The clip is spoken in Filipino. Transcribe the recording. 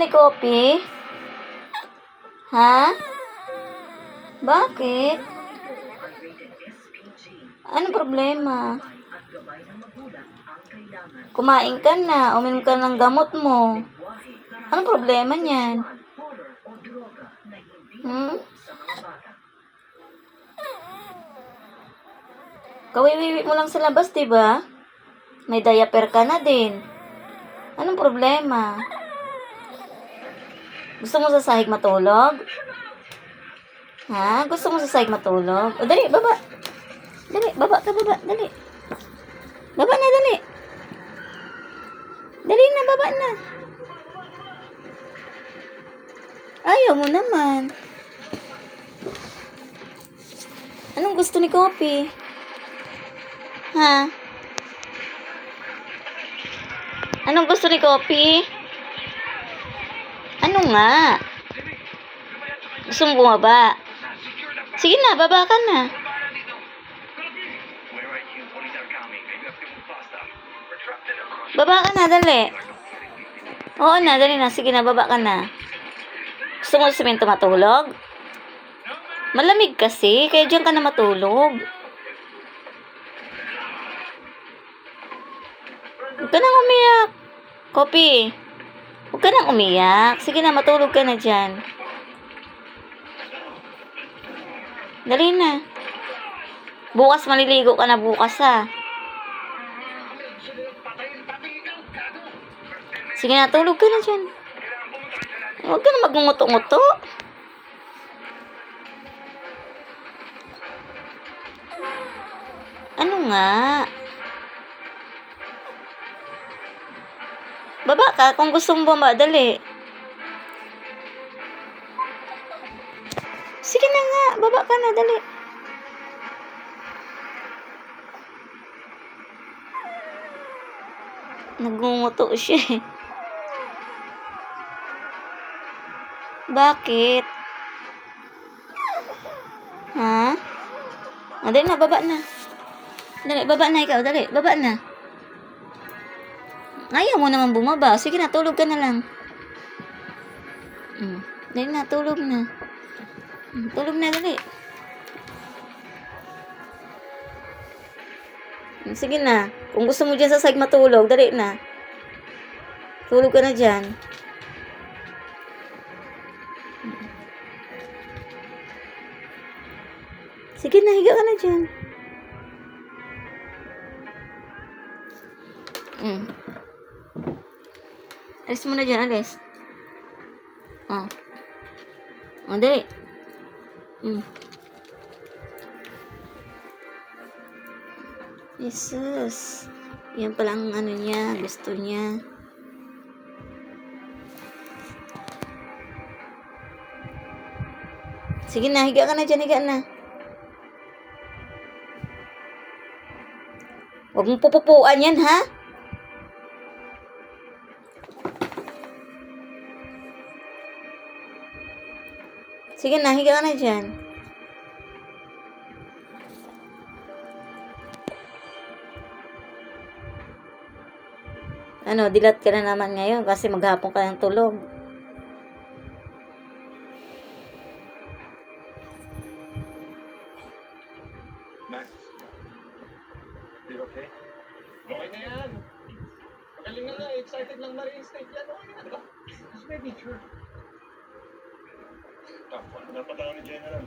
ni Kopi? Ha? Bakit? Ano problema? Kumain ka na, uminom ka ng gamot mo. Ano problema niyan? Hmm? Kawiwiwi mo lang sa labas, diba? May diaper ka na din. Anong problema? Gusto mo sa sahig matulog? Ha? Gusto mo sa sahig matulog? O, dali, baba. Dali, baba ka, baba. Dali. Baba na, dali. Dali na, baba na. Ayaw mo naman. Anong gusto ni Kopi? Ha? Anong gusto ni Kopi? Ano nga? Gusto mo bumaba? Sige na, baba ka na. Baba ka na, dali. Oo na, dali na. Sige na, baba ka na. Gusto mo sa semento matulog? Malamig kasi, kaya diyan ka na matulog. Huwag ka nang umiyak. Kopi, huwag ka nang umiyak. Sige na, matulog ka na dyan. Dali na. Bukas maliligo ka na bukas, ha. Sige na, tulog ka na dyan. Huwag ka na magnguto-nguto. Ano nga? Baba ka kung gusto mo bumaba, dali. Sige na nga, baba ka na, dali. Nagngunguto siya eh. Bakit? Ha? O, dali na, baba na. Dali, baba na ikaw, dali, baba na. Ayaw mo naman bumaba. Sige na, tulog ka na lang. Dali na, tulog na. Tulog na, dali. Sige na. Kung gusto mo dyan sa sahig matulog, dali na. Tulog ka na dyan. Sige na, higa ka na dyan. Alis mo na dyan, alis. O, dali. Jesus. Yan palang ano niya, gusto niya. Sige na, higa ka na dyan, higa na. Huwag mong pupupuan yan, ha? Sige na, higa ka na dyan. Ano, dilat ka na naman ngayon kasi maghapon ka ng tulog. Max, you okay? Okay na yan. Magaling na nga, excited lang ma-reinstate yan. Okay na, diba? Just making sure. Ano na pa ni General?